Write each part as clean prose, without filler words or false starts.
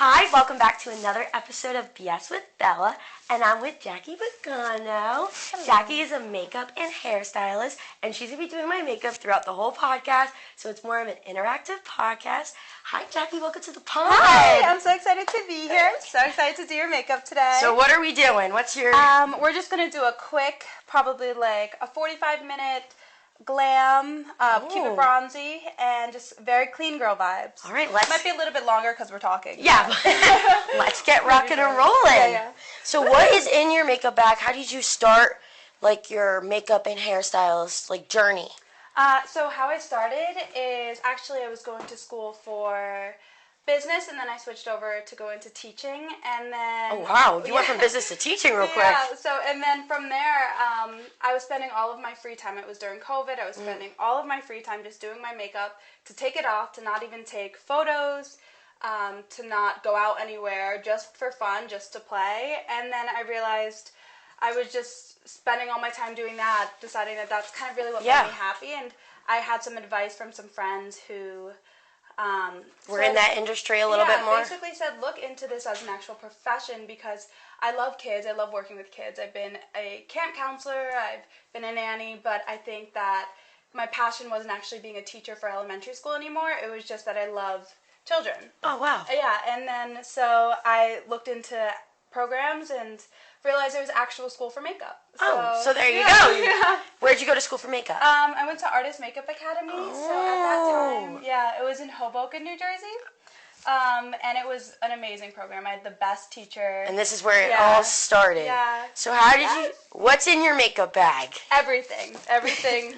Hi, welcome back to another episode of BS with Bella, and I'm with Jackie Pagano. Hello. Jackie is a makeup and hairstylist, and she's going to be doing my makeup throughout the whole podcast, so it's more of an interactive podcast. Hi, Jackie, welcome to the pod. Hi, I'm so excited to be here. I'm so excited to do your makeup today. So what are we doing? What's your... We're just going to do a quick, probably like a 45-minute glam, keep it bronzy, and just very clean girl vibes. All right, let's... Might be a little bit longer because we're talking. Yeah, let's get rocking and rolling. Yeah. So what is in your makeup bag? How did you start, like, your makeup and hairstylist, like, journey? So how I started is actually I was going to school for business, and then I switched over to go into teaching, and then... Oh, wow. You went from business to teaching real quick. Yeah, so, and then from there, I was spending all of my free time. It was during COVID. I was spending all of my free time just doing my makeup, to take it off, to not even take photos, to not go out anywhere, just for fun, just to play. And then I realized I was just spending all my time doing that, deciding that that's kind of really what made me happy. And I had some advice from some friends who... We're in that industry a little bit more. Basically said look into this as an actual profession because I love kids. I love working with kids. I've been a camp counselor. I've been a nanny, but I think that my passion wasn't actually being a teacher for elementary school anymore. It was just that I love children. Oh, wow. Yeah, and then so I looked into programs and realized there was actual school for makeup. So there you go. Yeah. Where'd you go to school for makeup? I went to Artist Makeup Academy. So at that time, it was in Hoboken, New Jersey. And it was an amazing program. I had the best teacher. And this is where it all started. Yeah. So how did you... What's in your makeup bag? Everything. Everything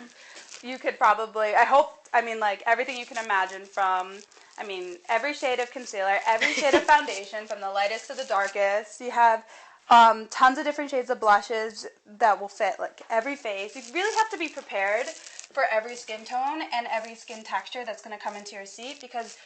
you could probably... everything you can imagine from... every shade of concealer, every shade of foundation, from the lightest to the darkest. You have tons of different shades of blushes that will fit like every face. You really have to be prepared for every skin tone and every skin texture that's going to come into your seat, because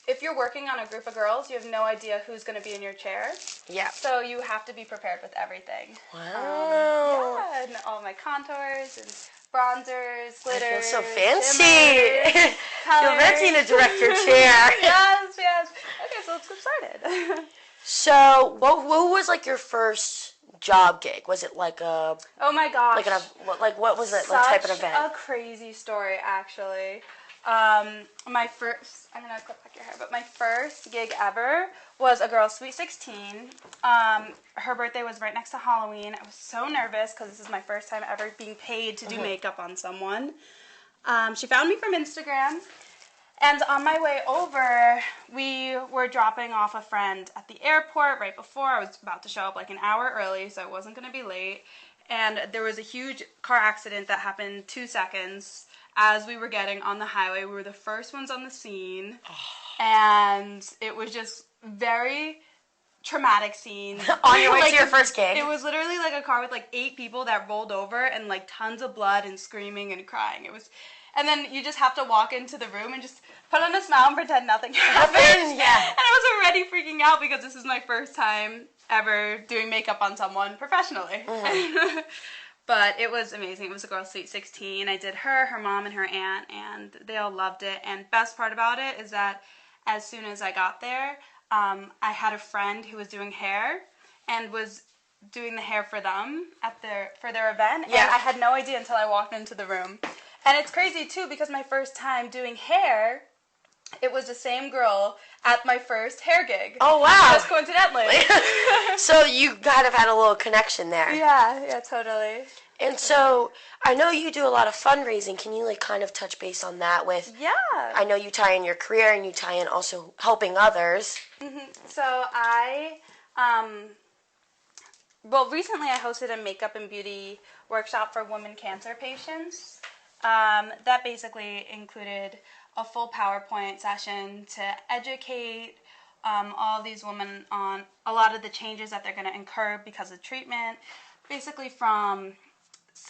if you're working on a group of girls, you have no idea who's going to be in your chair. Yeah. So you have to be prepared with everything. Wow. And all my contours and bronzers, glitters. I feel so fancy. Shimmers, Feel fancy in a director chair. Yes. Okay, so let's get started. So, what was like your first job gig? Was it like a... Oh my gosh. What was it? Like type of event? Such a crazy story, actually. My first... I'm gonna clip back your hair, but my first gig ever was a girl's Sweet 16. Her birthday was right next to Halloween. I was so nervous because this is my first time ever being paid to do makeup on someone. She found me from Instagram. And on my way over, we were dropping off a friend at the airport right before. I was about to show up like an hour early, so I wasn't going to be late. And there was a huge car accident that happened 2 seconds as we were getting on the highway. We were the first ones on the scene. And it was just very traumatic scene. On your way to your first gig? It was literally like a car with like 8 people that rolled over and like tons of blood and screaming and crying. It was... And then you just have to walk into the room and just put on a smile and pretend nothing happened. Yeah. And I was already freaking out because this is my first time ever doing makeup on someone professionally. Mm-hmm. But it was amazing. It was a girl's Sweet 16. I did her mom, and her aunt, and they all loved it. And best part about it is that as soon as I got there, I had a friend who was doing hair and was doing the hair for them for their event. Yeah. And I had no idea until I walked into the room. And it's crazy, too, because my first time doing hair, it was the same girl at my first hair gig. Oh, wow. Just coincidentally. So you kind of had a little connection there. Yeah, totally. And so I know you do a lot of fundraising. Can you, like, kind of touch base on that with... Yeah. I know you tie in your career and you tie in also helping others. Mm-hmm. So recently I hosted a makeup and beauty workshop for women cancer patients. That basically included a full PowerPoint session to educate all these women on a lot of the changes that they're going to incur because of treatment, basically from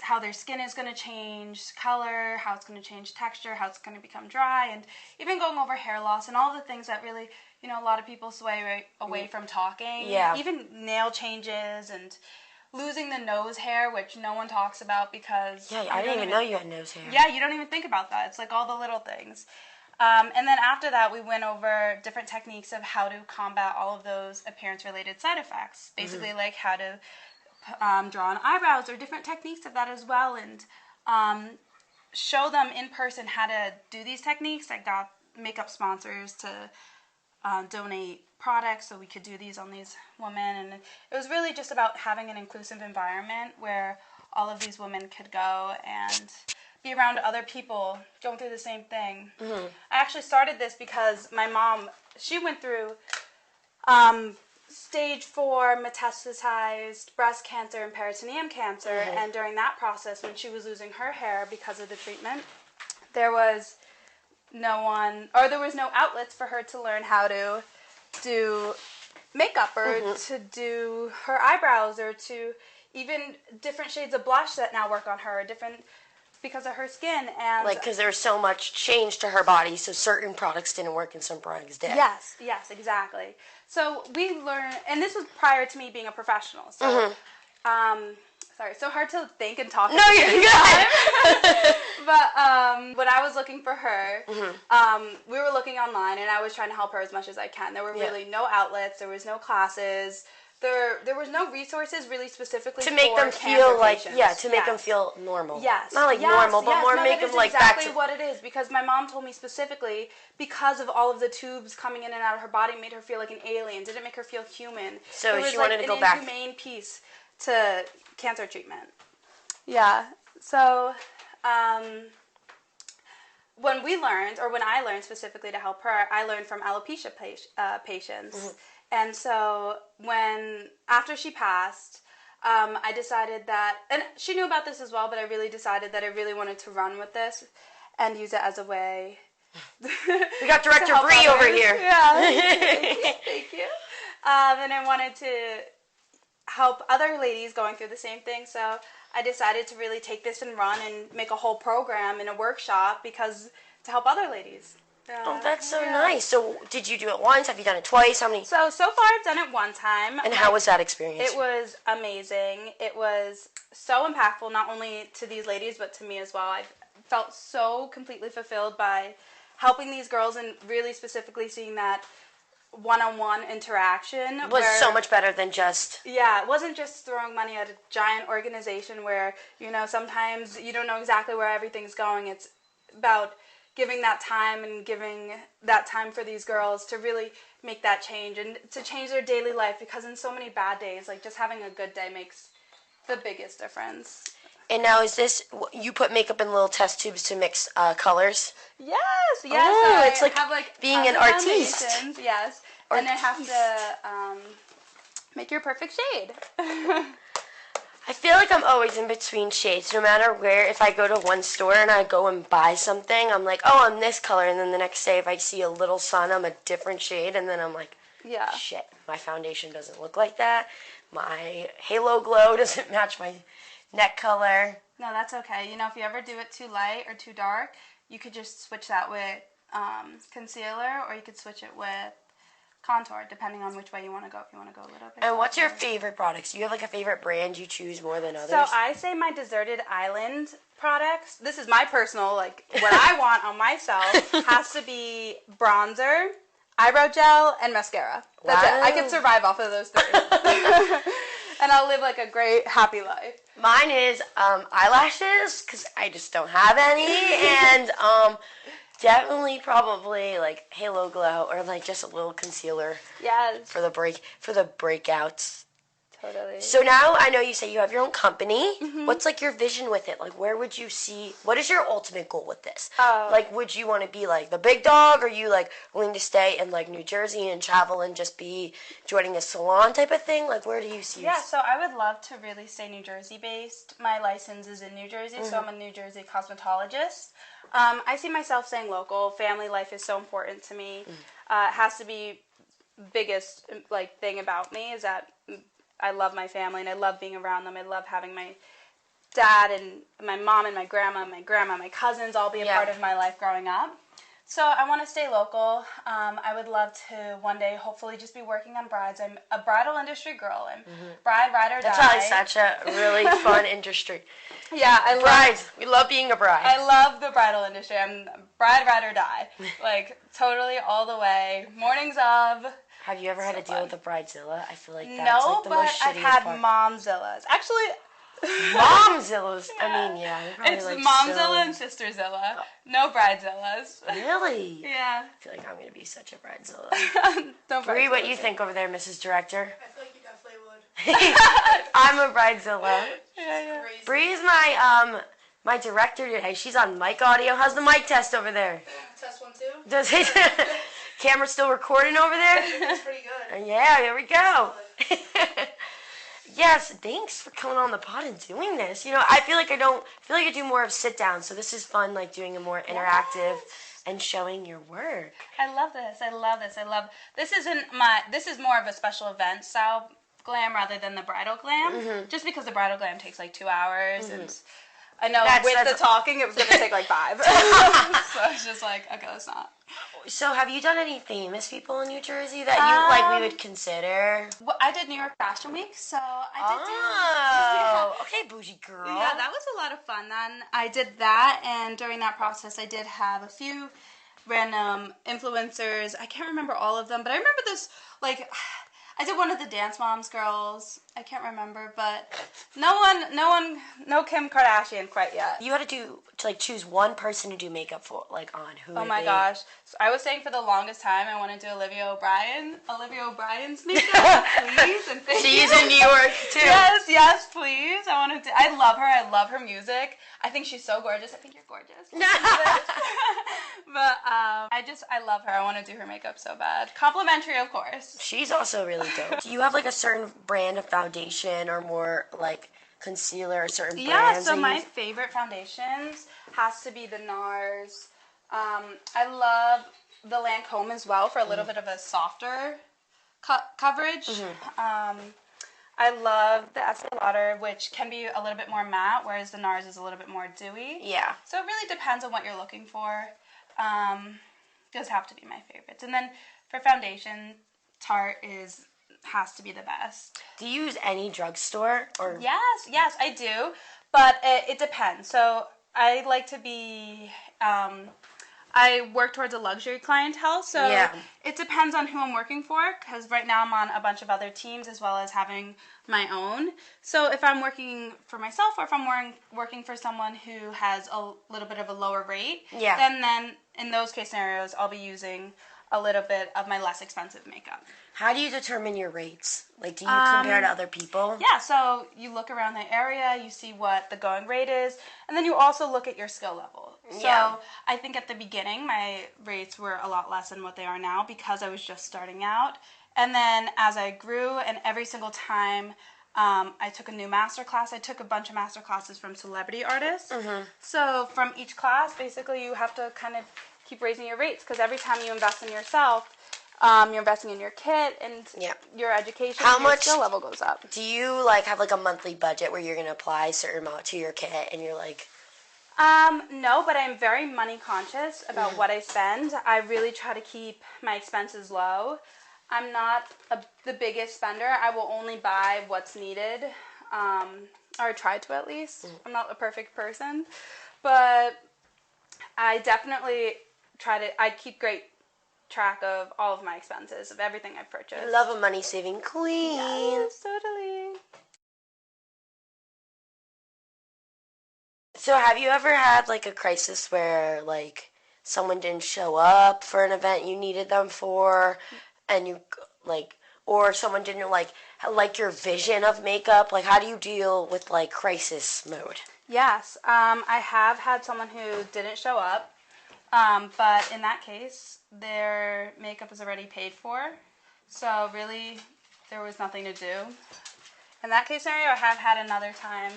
how their skin is going to change color, how it's going to change texture, how it's going to become dry, and even going over hair loss and all the things that really, a lot of people sway away from talking. Yeah. Even nail changes and losing the nose hair, which no one talks about because... Yeah, I didn't even know you had nose hair. Yeah, you don't even think about that. It's like all the little things. And then after that, we went over different techniques of how to combat all of those appearance-related side effects. Basically, like how to draw on eyebrows or different techniques of that as well, and show them in person how to do these techniques. I got makeup sponsors to donate products so we could do these on these women, and it was really just about having an inclusive environment where all of these women could go and be around other people going through the same thing. I actually started this because my mom, she went through stage 4 metastasized breast cancer and peritoneum cancer, and during that process, when she was losing her hair because of the treatment, there was no outlets for her to learn how to do makeup or to do her eyebrows or to even different shades of blush that now work on her, different because of her skin. And like, because there was so much change to her body, so certain products didn't work and some products did. Yes, exactly. So we learned, and this was prior to me being a professional. So, sorry, so hard to think and talk. No, you're good. But when I was looking for her, we were looking online, and I was trying to help her as much as I can. There were really no outlets. There was no classes. There was no resources really specifically to make for them feel like patients. to make them feel normal. Yes. Not like normal, but more make them like exactly back to what it is, because my mom told me specifically because of all of the tubes coming in and out of her body made her feel like an alien. Didn't make her feel human. So she wanted to go back. back. It was an inhumane piece to cancer treatment. Yeah. So when I learned specifically to help her, I learned from alopecia patients. And so after she passed, I decided that, and she knew about this as well, but I really decided that I really wanted to run with this and use it as a way. We got Director Bree over here. Yeah, thank you. And I wanted to help other ladies going through the same thing, so I decided to really take this and run and make a whole program in a workshop to help other ladies. Oh, that's so nice. So, did you do it once? Have you done it twice? How many? So far I've done it one time. And how was that experience? It was amazing. It was so impactful, not only to these ladies, but to me as well. I felt so completely fulfilled by helping these girls and really specifically seeing that one-on-one interaction. It was so much better than just... Yeah, it wasn't just throwing money at a giant organization where, sometimes you don't know exactly where everything's going. It's about giving that time and giving that time for these girls to really make that change and to change their daily life, because in so many bad days, like just having a good day makes the biggest difference. And now is this, you put makeup in little test tubes to mix colors? Yes. Oh, it's like have, being an artiste. Yes. And I have to make your perfect shade. I feel like I'm always in between shades, no matter where. If I go to one store and I go and buy something, I'm like, oh, I'm this color. And then the next day, if I see a little sun, I'm a different shade. And then I'm like, shit, my foundation doesn't look like that. My halo glow doesn't match my neck color. No, that's okay. If you ever do it too light or too dark, you could just switch that with concealer, or you could switch it with contour, depending on which way you want to go. If you want to go a little bit. And what's your favorite products? Do you have like a favorite brand you choose more than others? So I say my Deserted Island products. This is my personal, like, what I want on myself has to be bronzer, eyebrow gel, and mascara. That's it. I could survive off of those 3. And I'll live like a great, happy life. Mine is eyelashes, because I just don't have any, and definitely probably like halo glow or like just a little concealer. Yes. For the breakouts. Totally. So now I know you say you have your own company. What's like your vision with it? Like, where would you see? What is your ultimate goal with this? Like, would you want to be like the big dog? Or are you like willing to stay in like New Jersey and travel and just be joining a salon type of thing? Like, where do you see? Yeah, so I would love to really stay New Jersey based. My license is in New Jersey, so I'm a New Jersey cosmetologist. I see myself staying local. Family life is so important to me. It has to be biggest like thing about me is that I love my family and I love being around them. I love having my dad and my mom and my grandma, my cousins all be a part of my life growing up. So I want to stay local. I would love to one day hopefully just be working on brides. I'm a bridal industry girl. I'm bride, ride or die. That's probably such a really fun industry. Yeah, I Brides. We love being a bride. I love the bridal industry. I'm bride, ride or die. Like, totally all the way. Mornings of. Have you ever had to deal with a bridezilla? I feel like that's No, like the but most I've shittiest had part. momzillas. Actually, Momzillas. Yeah. I mean, yeah. They're probably it's like momzilla so... and sisterzilla. No bridezillas. Really? Yeah. I feel like I'm going to be such a bridezilla. No Bree, what do you think over there, Mrs. Director? I feel like you definitely would. I'm a bridezilla. Yeah. Crazy. Bree is my director today. She's on mic audio. How's the mic test over there? Test 1, 2. Does it? Camera still recording over there? It's pretty good. Yeah, there we go. Yes, thanks for coming on the pod and doing this. You know, I feel like I do more of sit down, so this is fun, like doing a more interactive and showing your work. I love this. This is more of a special event style glam rather than the bridal glam. Just because the bridal glam takes like 2 hours and I know the talking it was going to take like 5. So it's just like, okay, let's not. So have you done any famous people in New Jersey that you we would consider? Well, I did New York Fashion Week, so I did Oh, okay, bougie girl. Yeah, that was a lot of fun. Then I did that, and during that process, I did have a few random influencers. I can't remember all of them, but I remember this, like, I did one of the Dance Moms girls. I can't remember, but no Kim Kardashian quite yet. You had to choose one person to do makeup for, like, on who. Oh my gosh. So I was saying for the longest time I want to do Olivia O'Brien's makeup, please, and thank you. She's in New York too. Yes, please. I love her. I love her music. I think she's so gorgeous. I think you're gorgeous. But I love her. I want to do her makeup so bad. Complimentary, of course. She's also really dope. Do you have like a certain brand of foundation or more like concealer or certain brands? Yeah, so my favorite foundations has to be the NARS. I love the Lancome as well for a little bit of a softer coverage. I love the Estee Lauder, which can be a little bit more matte, whereas the NARS is a little bit more dewy. Yeah. So it really depends on what you're looking for. Those have to be my favorites. And then for foundation, Tarte has to be the best. Do you use any drugstore or? Yes, I do, but it depends. So I like to be. I work towards a luxury clientele, so it depends on who I'm working for, because right now I'm on a bunch of other teams as well as having my own. So if I'm working for myself or if I'm working for someone who has a little bit of a lower rate, then in those case scenarios, I'll be using a little bit of my less expensive makeup. How do you determine your rates? Like, do you compare to other people? Yeah, so you look around the area, you see what the going rate is, and then you also look at your skill level. So I think at the beginning, my rates were a lot less than what they are now because I was just starting out. And then as I grew, and every single time I took a new master class, I took a bunch of master classes from celebrity artists. So from each class, basically you have to kind of keep raising your rates because every time you invest in yourself, you're investing in your kit and your education. How your much skill level goes up. Do you like have like a monthly budget where you're gonna apply a certain amount to your kit and you're like? No, but I'm very money conscious about what I spend. I really try to keep my expenses low. I'm not the biggest spender. I will only buy what's needed, or try to at least. I'm not a perfect person, but I definitely I keep great track of all of my expenses, of everything I've purchased. I love a money-saving queen. Yes, totally. So have you ever had like a crisis where like someone didn't show up for an event you needed them for, and you like, or someone didn't like your vision of makeup? Like, how do you deal with like crisis mode? Yes, I have had someone who didn't show up, but in that case, their makeup is already paid for, so really there was nothing to do. In that case scenario, I have had another time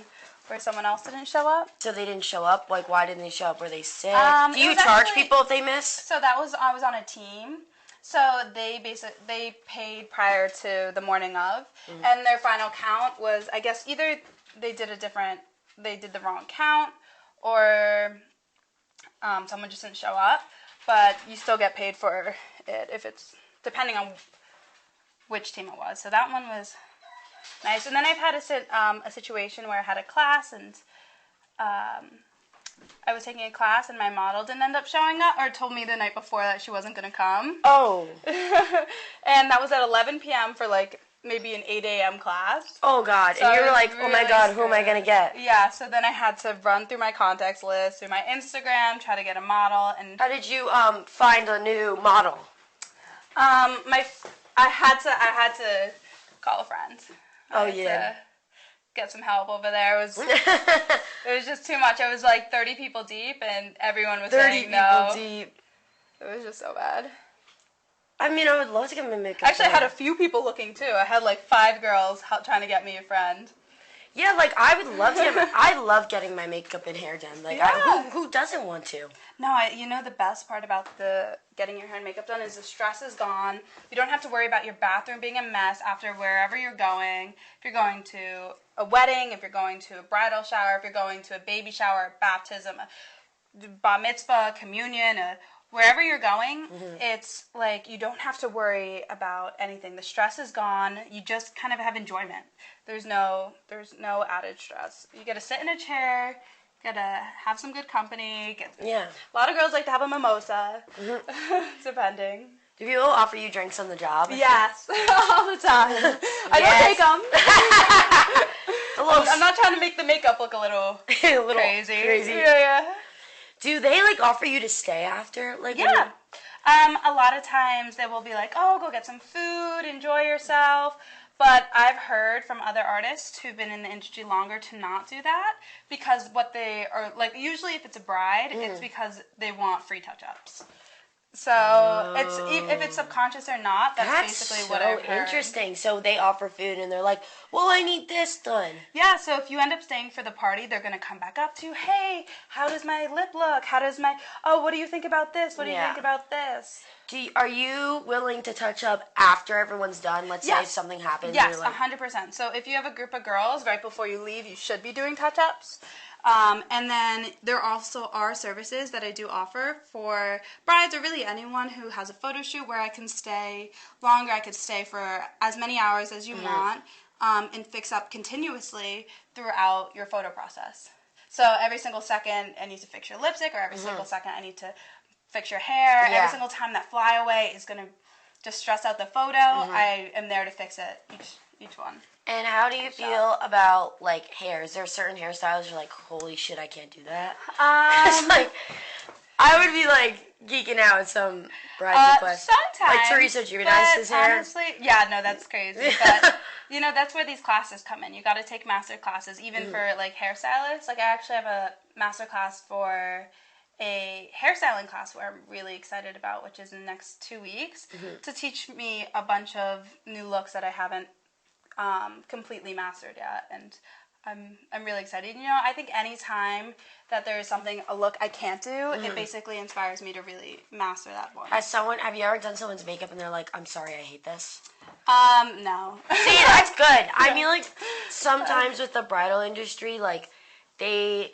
where someone else didn't show up. So they didn't show up? Like, why didn't they show up? Were they sick? Do you charge people if they miss? So I was on a team. So they paid prior to the morning of, and their final count was, I guess, either they did the wrong count, or someone just didn't show up. but you still get paid for it if it's depending on which team it was. So that one was nice. And then I've had a situation where I had a class and I was taking a class and my model didn't end up showing up, or told me the night before that she wasn't going to come. Oh. And that was at 11 p.m. for like maybe an 8 a.m. class. Oh, God. So and you were like, really oh, my God, scared. who am I going to get? Yeah, so then I had to run through my contacts list, through my Instagram, try to get a model. And How did you find a new model? I had to call a friend. Oh, I had yeah. to get some help over there. It was just too much. I was like 30 people deep, and everyone was 30 saying people no. deep. It was just so bad. I mean, I would love to get my makeup Actually, I done. had a few people looking too. I had like 5 girls trying to get me a friend. Yeah, like, I would love to get I love getting my makeup and hair done. Like, Yeah. who doesn't want to? No, you know the best part about getting your hair and makeup done is the stress is gone. You don't have to worry about your bathroom being a mess after wherever you're going. If you're going to a wedding, if you're going to a bridal shower, if you're going to a baby shower, baptism, a bar mitzvah, communion, wherever you're going, it's like you don't have to worry about anything. The stress is gone. You just kind of have enjoyment. There's no added stress. You get to sit in a chair. You gotta have some good company. Yeah. A lot of girls like to have a mimosa, depending. Do people offer you drinks on the job? Yes, all the time. I don't take them. I'm not trying to make the makeup look a little crazy. Yeah. Do they like offer you to stay after? Like, Yeah. A lot of times they will be like, "Oh, go get some food, enjoy yourself." But I've heard from other artists who've been in the industry longer to not do that, because what they are like, usually if it's a bride, it's because they want free touch-ups. So it's if it's subconscious or not, that's basically what I've heard. Interesting. So they offer food and they're like, well, I need this done. Yeah, so if you end up staying for the party, they're going to come back up to you, hey, how does my lip look? What do you think about this? What do you think about this? Are you willing to touch up after everyone's done? Let's say something happens. Yes, you're like, 100%. So if you have a group of girls, right before you leave, you should be doing touch-ups. And then there also are services that I do offer for brides or really anyone who has a photo shoot where I can stay longer. I could stay for as many hours as you want and fix up continuously throughout your photo process. So every single second I need to fix your lipstick, or every single second I need to fix your hair. Every single time that flyaway is going to just stress out the photo, I am there to fix it, each one. And how do you feel about, like, hair? Is there certain hairstyles you're like, holy shit, I can't do that? It's like, I would be, like, geeking out with some bride request. Sometimes. Like Teresa Giudice's hair. Honestly, yeah, no, that's crazy. But, that's where these classes come in. You got to take master classes, even for, like, hairstylists. Like, I actually have a master class for a hairstyling class where I'm really excited about, which is in the next 2 weeks, to teach me a bunch of new looks that I haven't completely mastered yet, and I'm really excited. I think any time that there is a look I can't do, it basically inspires me to really master that one. Have you ever done someone's makeup and they're like, I'm sorry, I hate this? No. See, that's good. I mean, like, sometimes with the bridal industry, like, I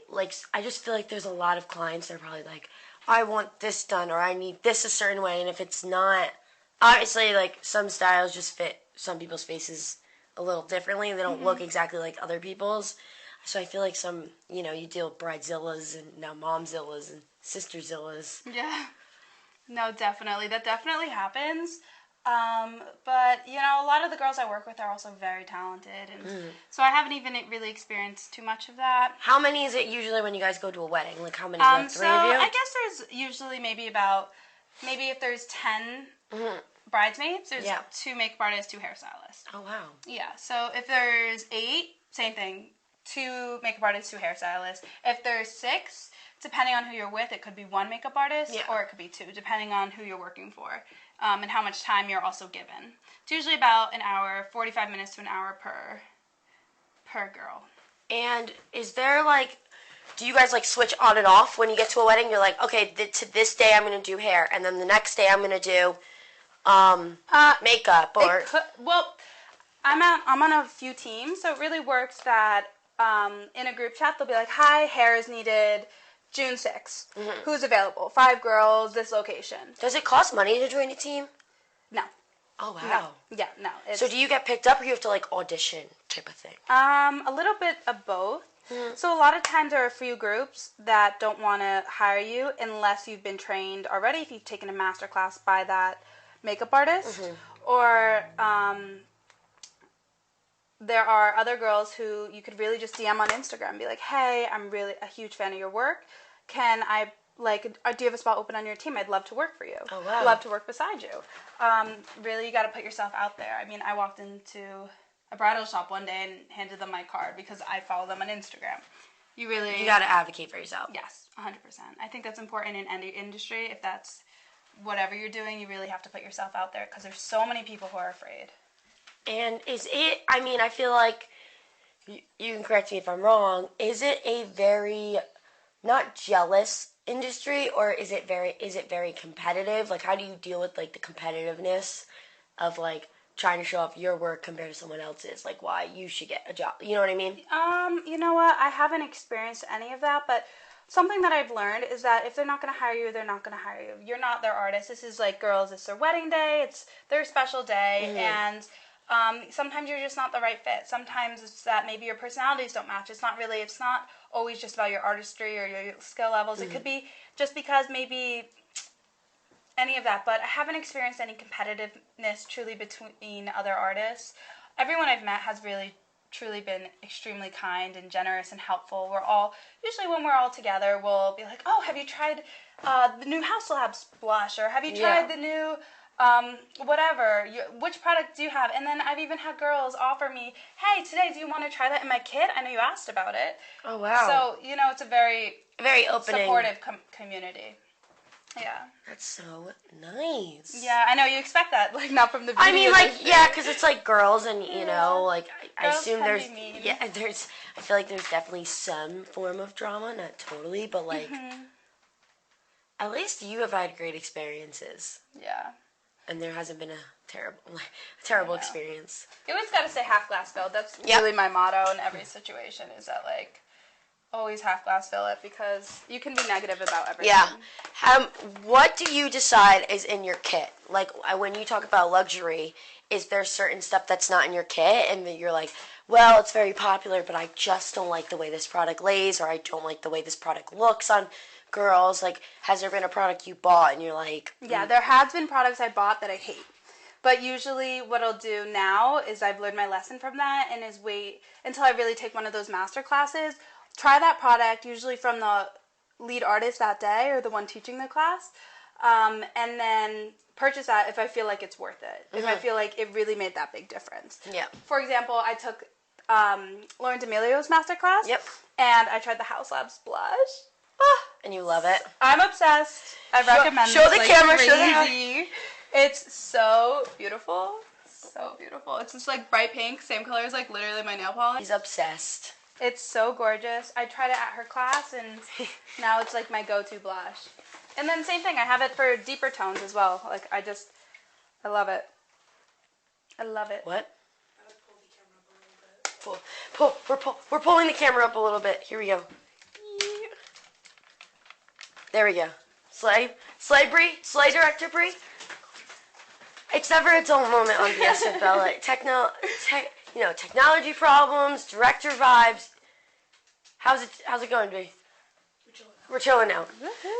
just feel like there's a lot of clients that are probably like, I want this done, or I need this a certain way, and if it's not, obviously, like, some styles just fit some people's faces a little differently, and they don't look exactly like other people's. So I feel like you deal with bridezillas and now momzillas and sisterzillas. Yeah. No, definitely. That definitely happens. But, a lot of the girls I work with are also very talented, and so I haven't even really experienced too much of that. How many is it usually when you guys go to a wedding? Like, how many? Like, 3 of you? I guess there's usually maybe if there's 10 bridesmaids, there's 2 makeup artists, 2 hairstylists. Oh, wow. Yeah, so if there's 8, same thing, 2 makeup artists, 2 hairstylists. If there's 6, depending on who you're with, it could be 1 makeup artist, or it could be 2, depending on who you're working for, and how much time you're also given. It's usually about an hour, 45 minutes to an hour per girl. And is there, like, do you guys, like, switch on and off when you get to a wedding? You're like, okay, to this day I'm going to do hair, and then the next day I'm going to do makeup, or... I'm on a few teams, so it really works that in a group chat they'll be like, hi, hair is needed June 6th. Who's available? 5 girls, this location. Does it cost money to join a team? No. Oh, wow. No. Yeah, no. So do you get picked up or you have to, like, audition type of thing? A little bit of both. So a lot of times there are a few groups that don't want to hire you unless you've been trained already, if you've taken a master class by that makeup artist. Or there are other girls who you could really just DM on Instagram and be like, hey, I'm really a huge fan of your work. Can I, like, do you have a spot open on your team? I'd love to work for you. Oh, wow. Love to work beside you. Really, you got to put yourself out there. I mean, I walked into a bridal shop one day and handed them my card because I follow them on Instagram. You got to advocate for yourself. Yes, 100%. I think that's important in any industry. If that's whatever you're doing, you really have to put yourself out there because there's so many people who are afraid. And I mean, I feel like, you can correct me if I'm wrong, is it a very, not jealous industry, or is it very competitive? Like, how do you deal with, like, the competitiveness of, like, trying to show off your work compared to someone else's? Like, why you should get a job. You know what I mean? You know what? I haven't experienced any of that, but something that I've learned is that if they're not going to hire you, they're not going to hire you. You're not their artist. This is like, girls, it's their wedding day. It's their special day. And sometimes you're just not the right fit. Sometimes it's that maybe your personalities don't match. It's not always just about your artistry or your skill levels. It could be just because maybe any of that. But I haven't experienced any competitiveness truly between other artists. Everyone I've met has really truly been extremely kind and generous and helpful. Usually when we're all together, we'll be like, oh, have you tried the new House Labs blush? Or have you tried the new whatever, which product do you have? And then I've even had girls offer me, hey, today, do you want to try that in my kit? I know you asked about it. Oh, wow. So, it's a very opening, supportive community. Yeah. That's so nice. Yeah, I know you expect that, like, not from the video. I mean, like, yeah, because it's like girls, and like I assume can there's be mean. I feel like there's definitely some form of drama, not totally, but like at least you have had great experiences. Yeah. And there hasn't been a terrible experience. You always got to stay half glass filled. That's really my motto in every situation, is that, like, always half glass fill it, because you can be negative about everything. Yeah. What do you decide is in your kit? Like, when you talk about luxury, is there certain stuff that's not in your kit and that you're like, well, it's very popular, but I just don't like the way this product lays, or I don't like the way this product looks on girls? Like, has there been a product you bought and you're like... Yeah, there has been products I bought that I hate. But usually what I'll do now is I've learned my lesson from that, and is wait until I really take one of those master classes, try that product, usually from the lead artist that day or the one teaching the class, and then purchase that if I feel like it's worth it. If I feel like it really made that big difference. Yeah. For example, I took Lauren D'Amelio's master class. Yep. And I tried the House Labs blush. And you love it. I'm obsessed. I recommend show this, the camera, show the crazy. It's so beautiful. So beautiful. It's just like bright pink, same color as like literally my nail polish. He's obsessed. It's so gorgeous. I tried it at her class, and now it's like my go-to blush. And then same thing, I have it for deeper tones as well. Like, I love it. I love it. What? We're pulling the camera up a little bit. Here we go. There we go. Slay Brie, Slay Director Brie. It's never a dull moment on BS with Bella. Technology problems, director vibes. How's it going, Brie? We're chilling now.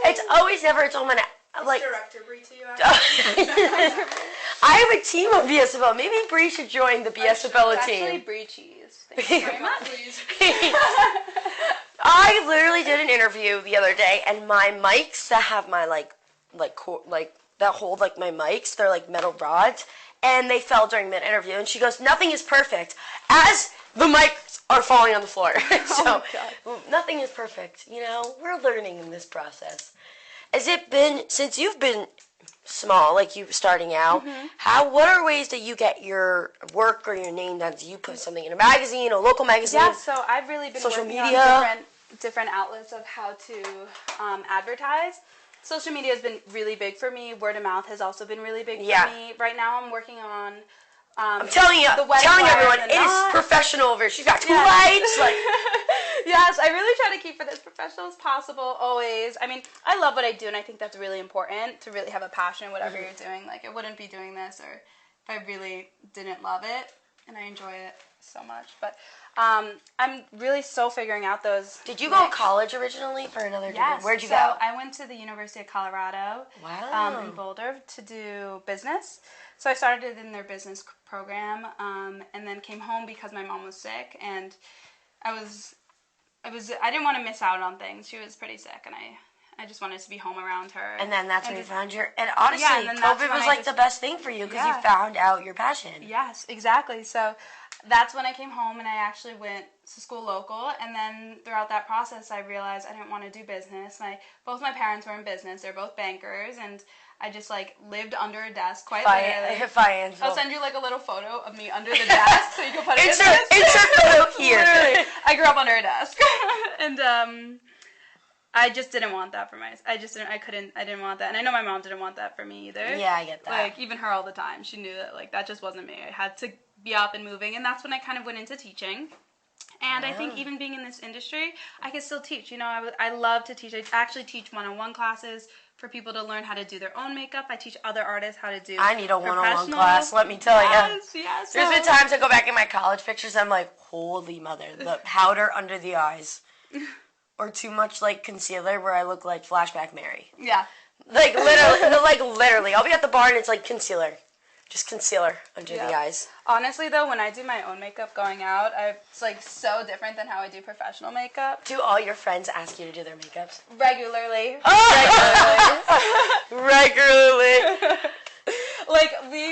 It's always never a dull moment. Like, Director Brie to you. I have a team of BSFL. Maybe Brie should join the BSFL team. Actually, Brie cheese. Thank you very much. I literally did an interview the other day, and my mics that have my that hold like my mics, they're like metal rods, and they fell during that interview. And she goes, "Nothing is perfect," as the mics are falling on the floor. So nothing is perfect. We're learning in this process. Has it been, since you've been small, like you starting out, what are ways that you get your work or your name done? Do you put something in a magazine, a local magazine? Yeah, so I've really been social working media on different outlets of how to advertise. Social media has been really big for me. Word of mouth has also been really big for me. Right now I'm working on I'm telling everyone, it is professional over here. She's got two lights. Yes, I really try to keep it as professional as possible, always. I mean, I love what I do, and I think that's really important, to really have a passion in whatever you're doing. Like, I wouldn't be doing this or if I really didn't love it, and I enjoy it so much. But I'm really still figuring out those. Did you go to college originally for another degree? Yes. Where'd you go? I went to the University of Colorado in Boulder to do business. So I started in their business program, and then came home because my mom was sick, and I didn't want to miss out on things. She was pretty sick, and I just wanted to be home around her. And then that's when you found and honestly, COVID was like the best thing for you because you found out your passion. Yes, exactly. So that's when I came home, and I actually went to school local, and then throughout that process, I realized I didn't want to do business. Both my parents were in business. They're both bankers, and I just lived under a desk quite literally. I'll send you a little photo of me under the desk so you can put it insert photo here. Literally, I grew up under a desk, and I just didn't want that for I didn't want that, and I know my mom didn't want that for me either. Yeah, I get that. Even her all the time, she knew that that just wasn't me. I had to be up and moving, and that's when I kind of went into teaching. And I think even being in this industry, I can still teach. I love to teach. I actually teach one-on-one classes for people to learn how to do their own makeup. I teach other artists how to do I need a one-on-one class, let me tell you. Yes. There's been times I go back in my college pictures, I'm like, holy mother, the powder under the eyes. Or too much concealer where I look like Flashback Mary. Yeah. Literally. I'll be at the bar and it's concealer. Just concealer under the eyes. Honestly, though, when I do my own makeup going out, it's so different than how I do professional makeup. Do all your friends ask you to do their makeups? Regularly. Regularly.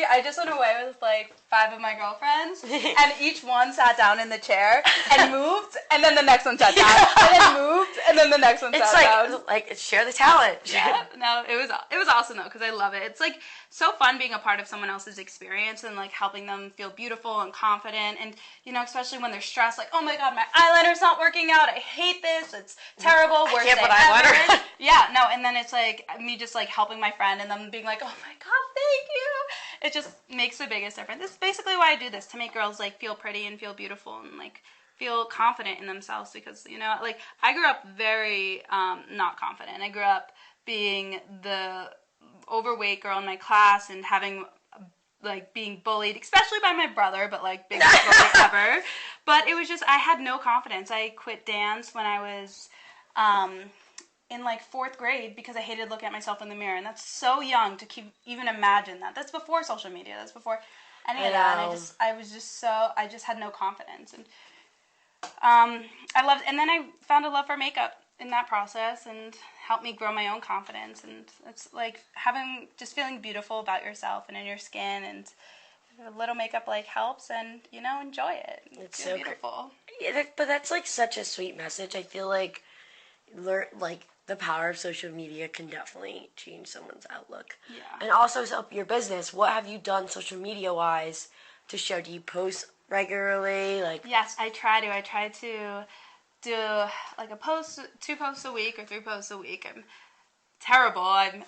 I just went away with 5 of my girlfriends, and each one sat down in the chair and moved, and then the next one sat down, and then moved, and then the next one sat down. It's share the talent. Yeah, no, it was awesome though, because I love it. It's so fun being a part of someone else's experience and helping them feel beautiful and confident, and especially when they're stressed, oh my god, my eyeliner's not working out, I hate this, it's terrible, worst day ever. Yeah, no, and then it's me just helping my friend and them being oh my god, thank you. It just makes the biggest difference. This is basically why I do this, to make girls feel pretty and feel beautiful and feel confident in themselves, because I grew up very not confident. I grew up being the overweight girl in my class and having being bullied, especially by my brother, but biggest bully ever. But it was just, I had no confidence. I quit dance when I was in 4th grade because I hated looking at myself in the mirror, and that's so young to even imagine that. That's before social media. That's before any of that. And I just had no confidence, and and then I found a love for makeup in that process, and helped me grow my own confidence. And it's just feeling beautiful about yourself and in your skin, and a little makeup helps, and enjoy it. It's so beautiful. Yeah, but that's such a sweet message. I feel the power of social media can definitely change someone's outlook. Yeah. And also help your business. What have you done social media wise to show? Do you post regularly? Yes, I try to. I try to do a post, 2 posts a week or 3 posts a week. I'm terrible. I'm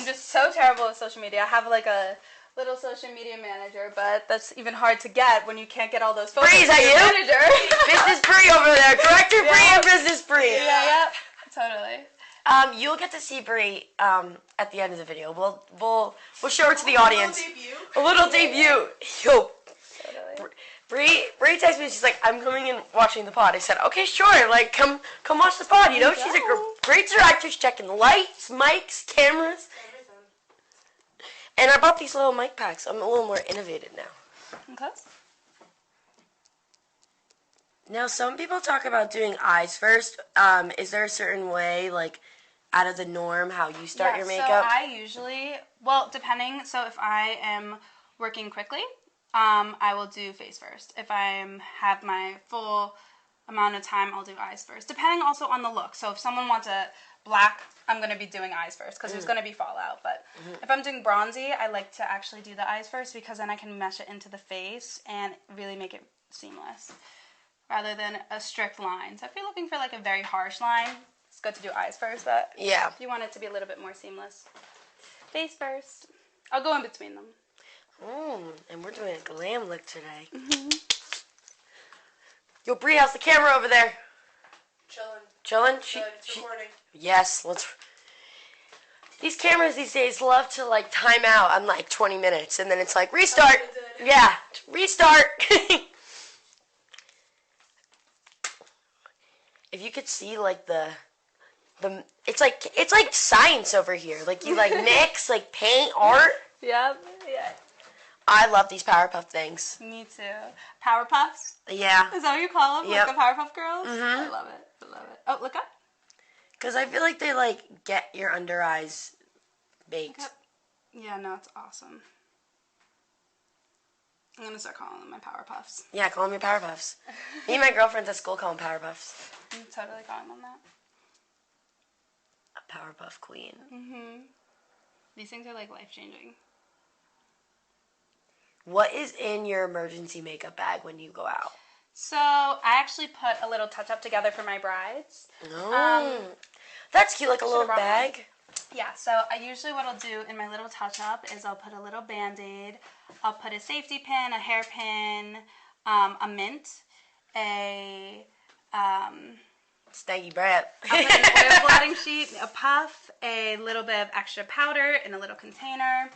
just so terrible with social media. I have a little social media manager, but that's even hard to get when you can't get all those photos. Bree, is that you? Manager. Business Bree over there. Director Bree and Business Bree. Yeah, totally. You'll get to see Bree at the end of the video. We'll show her to the audience. A little debut. Yo. Totally. Bree texted me. She's like, I'm coming and watching the pod. I said, okay, sure. Come watch the pod. She's a great director. She's checking the lights, mics, cameras. And I bought these little mic packs. I'm a little more innovative now. Okay. Now, some people talk about doing eyes first. Is there a certain way, out of the norm, how you start your makeup? So I usually, depending. So if I am working quickly, I will do face first. If I have my full amount of time, I'll do eyes first. Depending also on the look. So if someone wants a black, I'm going to be doing eyes first because there's going to be fallout. But if I'm doing bronzy, I like to actually do the eyes first because then I can mesh it into the face and really make it seamless rather than a strict line. So if you're looking for a very harsh line, it's good to do eyes first. But if you want it to be a little bit more seamless, face first. I'll go in between them. And we're doing a glam look today. Yo, Bree, how's the camera over there? Chilling? It's recording. Yes, let's... These cameras these days love to, like, time out on, like, 20 minutes, and then it's like, restart! Yeah, restart! If you could see, like, the it's like science over here. Like, you, like, mix, like, paint, art. Yeah. I love these Powerpuff things. Me too. Powerpuffs? Yeah. Is that what you call them? Yep. Like the Powerpuff Girls? Mm-hmm. I love it. Oh, look up. Because I feel like they, like, get your under eyes baked. Look up. Yeah, no, it's awesome. I'm going to start calling them my Powerpuffs. Yeah, call them your Powerpuffs. Me and my girlfriends at school call them Powerpuffs. I'm totally calling them that. A Powerpuff Queen. Mm-hmm. These things are, like, life-changing. What is in your emergency makeup bag when you go out? So, I actually put a little touch-up together for my brides. Oh. That's cute, like a little bag. Yeah, so I usually what I'll do in my little touch-up is I'll put a little Band-Aid, I'll put a safety pin, a hairpin, a mint, a Snaggy Brat. I'll put an oil blotting sheet, a puff, a little bit of extra powder in a little container.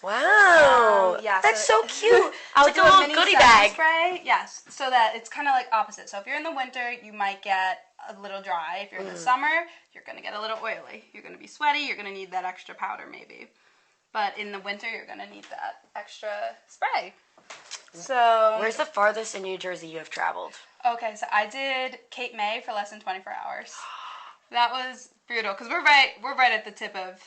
Wow. Yeah, that's so cute. I'll It's do like a a little mini goodie setting bag. spray. Yes, so that it's kind of like opposite. So if you're in the winter, you might get a little dry. If you're in the summer, you're going to get a little oily. You're going to be sweaty. You're going to need that extra powder maybe. But in the winter, you're going to need that extra spray. So Where's the farthest in New Jersey you have traveled? okay, so I did Cape May for less than 24 hours. That was brutal because we're right at the tip of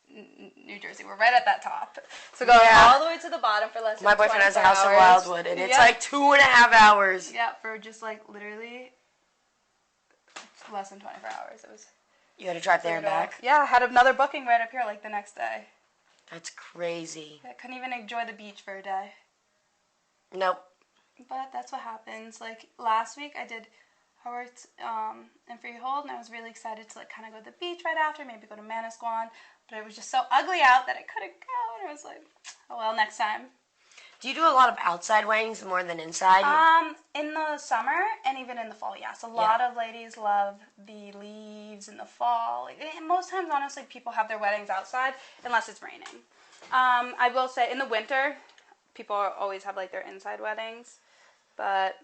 New Jersey. We're right at that top. So going all the way to the bottom for less than 24 hours. My boyfriend has a house in Wildwood, and it's like 2.5 hours. Yeah, for just like literally less than 24 hours. It was. You had to drive there and back? Yeah, I had another booking right up here like the next day. That's crazy. I couldn't even enjoy the beach for a day. Nope. But that's what happens. Like last week I worked in Freehold, and I was really excited to like kind of go to the beach right after, maybe go to Manasquan. But it was just so ugly out that I couldn't go, and I was like, oh well, next time. Do you do a lot of outside weddings more than inside? In the summer and even in the fall, yes. A lot of ladies love the leaves in the fall. Like, most times, honestly, people have their weddings outside unless it's raining. I will say in the winter, people always have like their inside weddings, but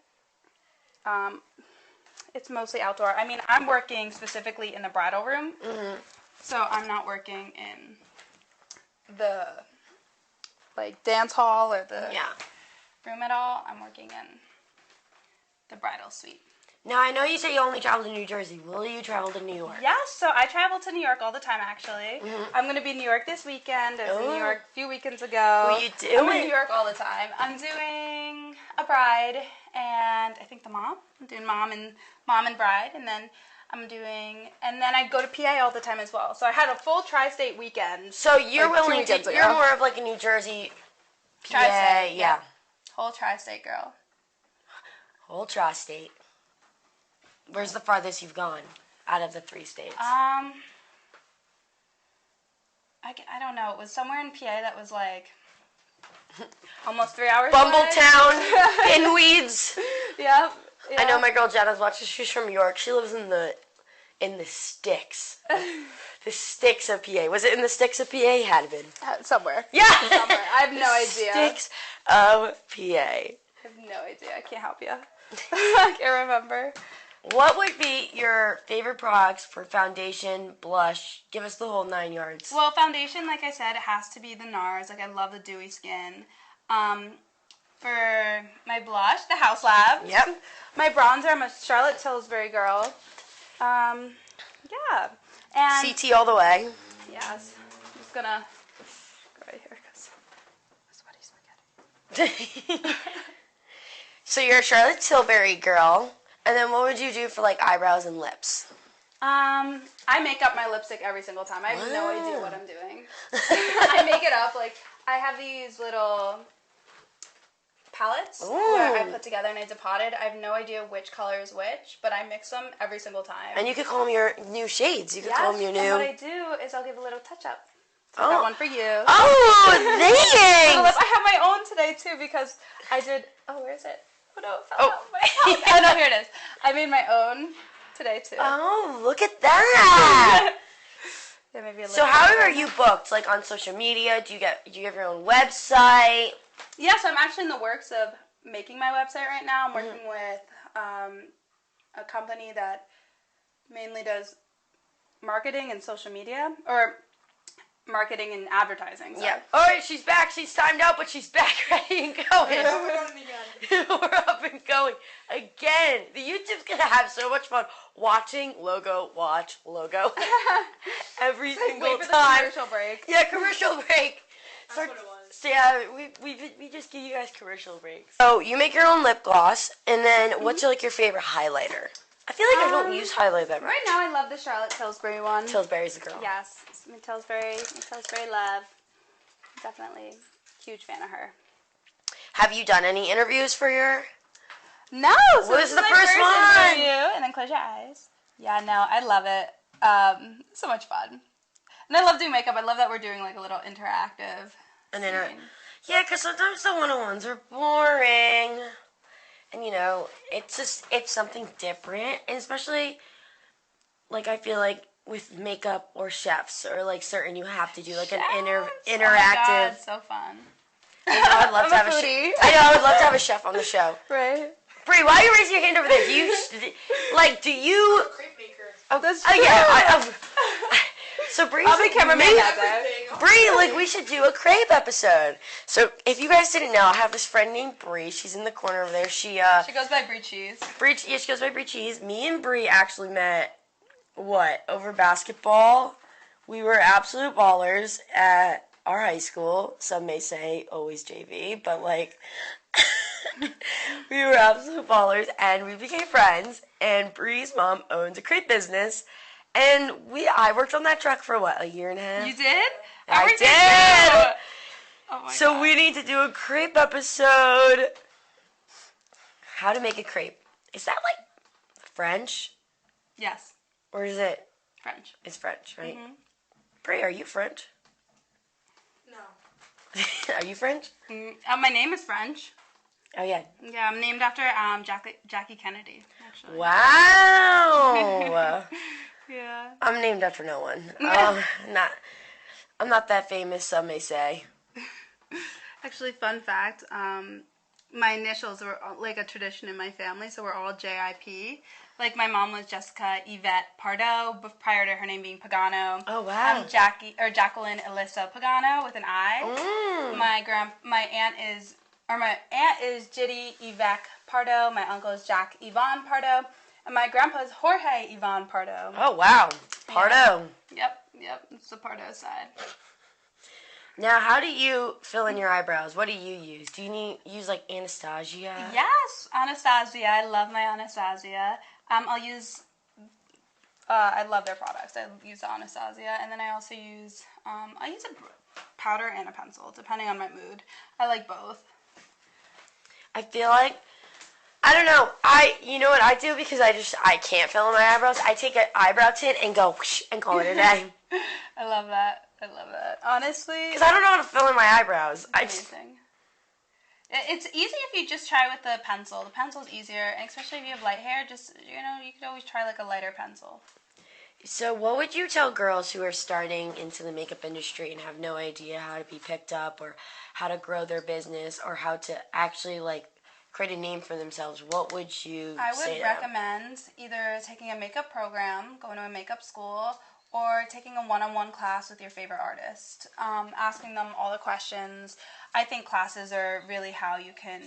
it's mostly outdoor. I mean, I'm working specifically in the bridal room, so I'm not working in the like dance hall or the room at all. I'm working in the bridal suite. Now, I know you say you only travel to New Jersey. Will you travel to New York? Yes, so I travel to New York all the time, actually. I'm going to be in New York this weekend. I was in New York a few weekends ago. What are you doing? I'm in New York all the time. I'm doing a bride and I think the mom. I'm doing mom and bride, and then I go to PA all the time as well. So I had a full tri-state weekend. So you're like willing to, you're more of like a New Jersey PA, tri-state, yeah. Whole tri-state girl. Whole tri-state. Where's the farthest you've gone out of the 3 states? I don't know. It was somewhere in PA that was like almost 3 hours Bumbletown, Pinweeds. Yep. I know my girl Jenna's watching. She's from York. She lives in the sticks. The sticks of PA. Was it in the sticks of PA? Had been. Somewhere. Yeah. Somewhere. I have no idea. Sticks of PA. I have no idea. I can't help you. I can't remember. What would be your favorite products for foundation, blush? Give us the whole 9 yards. Well, foundation, like I said, it has to be the NARS. Like, I love the dewy skin. For my blush, the House Lab. Yep. My bronzer, I'm a Charlotte Tilbury girl. Yeah. And CT all the way. yes. I'm just gonna go right here because sweaty spaghetti. So you're a Charlotte Tilbury girl. And then what would you do for like eyebrows and lips? I make up my lipstick every single time. I have no idea what I'm doing. I make it up. Like, I have these little palettes where I put together and I depotted. I have no idea which color is which, but I mix them every single time. And you could call them your new shades. You could call them your new... And what I do is I'll give a little touch-up. So I got one for you. Oh, thanks! I have my own today, too, because I did... Oh, where is it? Oh, no, it fell out. Oh, no, here it is. I made my own today too. Oh, look at that. Yeah, maybe a So little how bit. are you booked? Like on social media? Do you have your own website? Yeah, so I'm actually in the works of making my website right now. I'm working with a company that mainly does marketing and social media, or marketing and advertising. Sorry. Yeah. All right, she's back. She's timed out, but she's back, ready and going. We're up and going again. The YouTube's gonna have so much fun watching logo, watch logo every single Wait for the time. commercial break. Yeah, commercial break. That's what it was. So yeah, we just give you guys commercial breaks. So you make your own lip gloss, and then what's like your favorite highlighter? I feel like I don't use highlight that much. Right now, I love the Charlotte Tilbury one. Tilbury's the girl. Yes, Tilbury love. Definitely huge fan of her. Have you done any interviews for your? No, so What this is the my first one? interview, and then close your eyes. Yeah, no, I love it. So much fun. And I love doing makeup. I love that we're doing like a little interactive. Yeah, because sometimes the one-on-ones are boring. And, you know, it's something different. And especially, like, I feel like with makeup or chefs or, like, certain you have to do, like, an interactive. Oh my God, so fun. I know, I'd love to have a foodie. chef. I know, I would love to have a chef on the show. Right. Bree, why are you raising your hand over there? Do you... Crepe maker. Oh, that's Oh, true. yeah. So Bree's I'll be cameraman that day. Bree, like, we should do a crepe episode. So, if you guys didn't know, I have this friend named Bree. She's in the corner over there. She goes by Brie Cheese. she goes by Bree Cheese. Me and Bree actually met, over basketball. We were absolute ballers at our high school. Some may say always JV, but, like, we were absolute ballers, and we became friends, and Bree's mom owns a crepe business. And I worked on that truck for a year and a half. You did? I worked did. there too. Oh my So God. we need to do a crepe episode. How to make a crepe. Is that like French? Yes, Or is it? French. It's French, right? Mhm. Brie, are you French? No. Are you French? My name is French. Oh, yeah. Yeah, I'm named after Jackie Kennedy, actually. Wow. Yeah. I'm named after no one. I'm not that famous, some may say. Actually, fun fact, my initials were like a tradition in my family, so we're all JIP. Like, my mom was Jessica Yvette Pardo, prior to her name being Pagano. Oh, wow. I'm Jacqueline Alyssa Pagano with an I. My aunt is Jitty Yvette Pardo. My uncle is Jack Yvonne Pardo. And my grandpa is Jorge Yvonne Pardo. Oh, wow. Pardo. Yep. It's the Pardo side. Now, how do you fill in your eyebrows? What do you use? Do you use, like, Anastasia? Yes, Anastasia. I love my Anastasia. I'll use... I love their products. I use the Anastasia. And then I also use... I use a powder and a pencil, depending on my mood. I like both. I feel like... I don't know. You know what I do, because I can't fill in my eyebrows? I take an eyebrow tint and go whoosh and call it a day. I love that. Honestly, Because I don't know how to fill in my eyebrows. amazing. It's easy if you just try with the pencil. The pencil's easier, and especially if you have light hair. Just you could always try like a lighter pencil. So what would you tell girls who are starting into the makeup industry and have no idea how to be picked up or how to grow their business or how to actually like create a name for themselves? What would you say I would to them? recommend either taking a makeup program, going to a makeup school, or taking a one-on-one class with your favorite artist. Asking them all the questions. I think classes are really how you can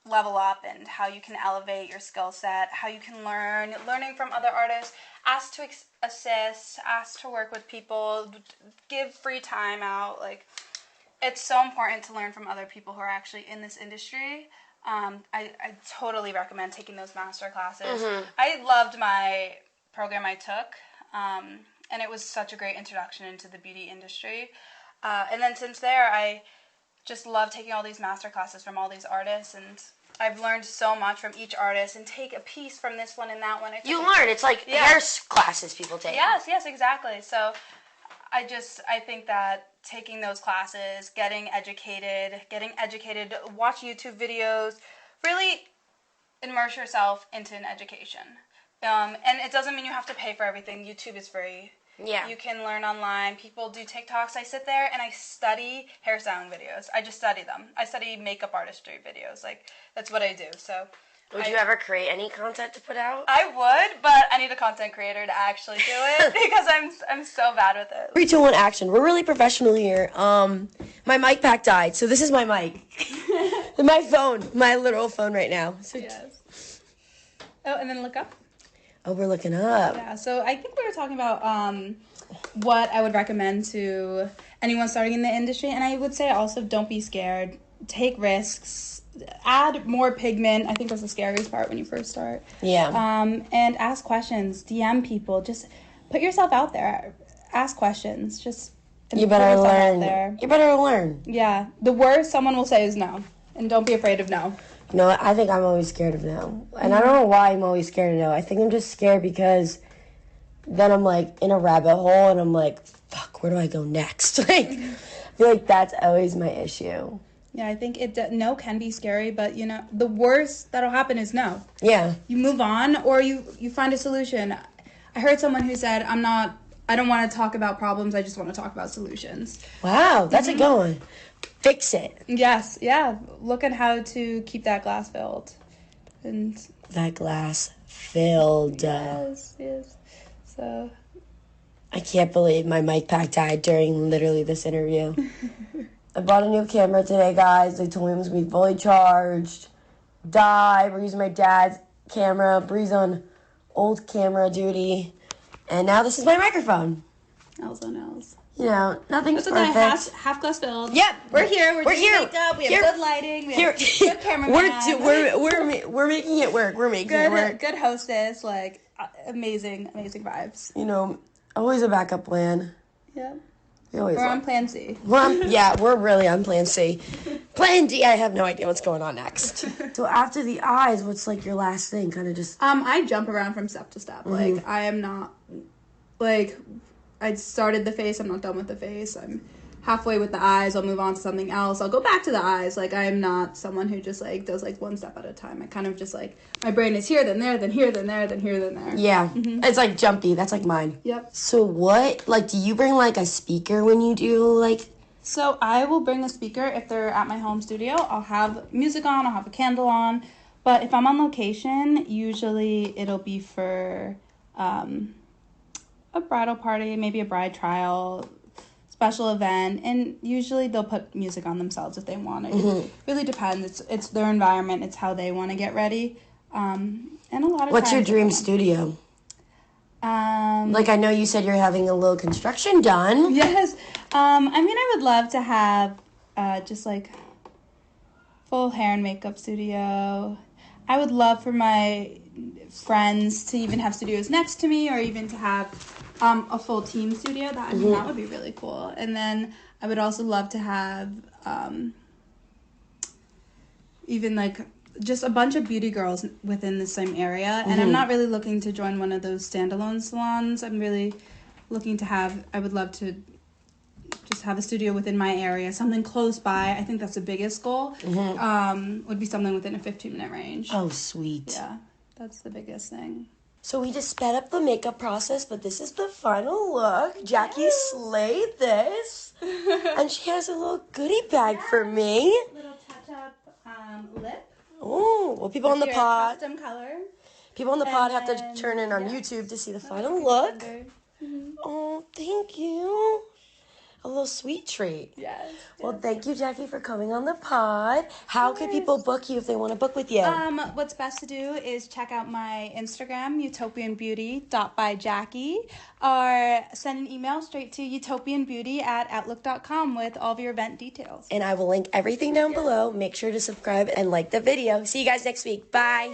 level up and how you can elevate your skill set, how you can learning from other artists, ask to assist, ask to work with people, give free time out. Like, it's so important to learn from other people who are actually in this industry. I totally recommend taking those master classes. I loved my program I took, and it was such a great introduction into the beauty industry. And then since there, I just love taking all these master classes from all these artists, and I've learned so much from each artist and take a piece from this one and that one. You learn. It's like hair classes people take. Yes, exactly. So I think that taking those classes, getting educated, watch YouTube videos, really immerse yourself into an education. And it doesn't mean you have to pay for everything. YouTube is free. Yeah. You can learn online. People do TikToks. I sit there and I study hairstyling videos. I just study them. I study makeup artistry videos. Like, that's what I do. So, Would you ever create any content to put out? I would, but I need a content creator to actually do it because I'm so bad with it. 3, 2, 1, action. We're really professional here. My mic pack died, so this is my mic. My phone, my literal phone right now. So Yes. Oh, and then look up. Oh, we're looking up. Yeah, so I think we were talking about what I would recommend to anyone starting in the industry. And I would say also don't be scared. Take risks. Add more pigment. I think that's the scariest part when you first start. Yeah. And ask questions. DM people. Just put yourself out there. Ask questions. Just You better learn. You better learn. Yeah. The worst someone will say is no. And don't be afraid of no. You know, I think I'm always scared of no. And I don't know why I'm always scared of no. I think I'm just scared because then I'm like in a rabbit hole and I'm like, fuck, where do I go next? Like, I feel like that's always my issue. Yeah, I think no can be scary, but you know, the worst that'll happen is no. Yeah. You move on or you find a solution. I heard someone who said, I don't want to talk about problems, I just want to talk about solutions. Wow, that's a good one. Fix it. Yes, yeah. Look at how to keep that glass filled. And that glass filled. Yes. So I can't believe my mic pack died during literally this interview. I bought a new camera today, guys. They told me it was going to be fully charged. We're using my dad's camera. Bree's on old camera duty. And now this is my microphone. Elsa knows. You know, nothing's That's okay. perfect. Half glass filled. Yep. We're here. We're doing here. makeup. We have good lighting. We have good cameraman. We're making it work. We're making it work. Good hostess. Like, amazing vibes. You know, always a backup plan. Yeah. We're on plan C. We're really on plan C. Plan D, I have no idea what's going on next. So after the eyes, what's like your last thing? Kind of just... I jump around from step to step. Mm-hmm. Like, I am not... Like, I started the face. I'm not done with the face. I'm halfway with the eyes. I'll move on to something else. I'll go back to the eyes. Like, I am not someone who just, like, does, like, one step at a time. I kind of just, like, my brain is here, then there, then here, then there, then here, then there. Yeah. Mm-hmm. It's, like, jumpy. That's, like, mine. Yep. So what, like, do you bring, like, a speaker when you do, like... So I will bring a speaker if they're at my home studio. I'll have music on. I'll have a candle on. But if I'm on location, usually it'll be for a bridal party, maybe a bride trial, special event, and usually they'll put music on themselves if they want it. Mm-hmm. It really depends. It's their environment. It's how they want to get ready. And a lot of What's your times dream studio? Like, I know you said you're having a little construction done. Yes. I mean, I would love to have just like full hair and makeup studio. I would love for my friends to even have studios next to me, or even to have a full team studio. That would be really cool. And then I would also love to have even like just a bunch of beauty girls within the same area. And I'm not really looking to join one of those standalone salons. I'm really looking to I would love to just have a studio within my area, something close by. I think that's the biggest goal. Would be something within a 15-minute range. Oh, sweet. Yeah, that's the biggest thing. So we just sped up the makeup process, but this is the final look. Jackie slayed this. And she has a little goodie bag for me. Little touch-up lip. Oh, well, people on the pod. Custom color. People on the pod have to turn in on YouTube to see the final look. Mm-hmm. Oh, thank you. A little sweet treat. Yes. Well, thank you, Jackie, for coming on the pod. How could people book you if they want to book with you? What's best to do is check out my Instagram, utopianbeauty.byjackie, or send an email straight to utopianbeauty@outlook.com with all of your event details. And I will link everything down below. Make sure to subscribe and like the video. See you guys next week. Bye.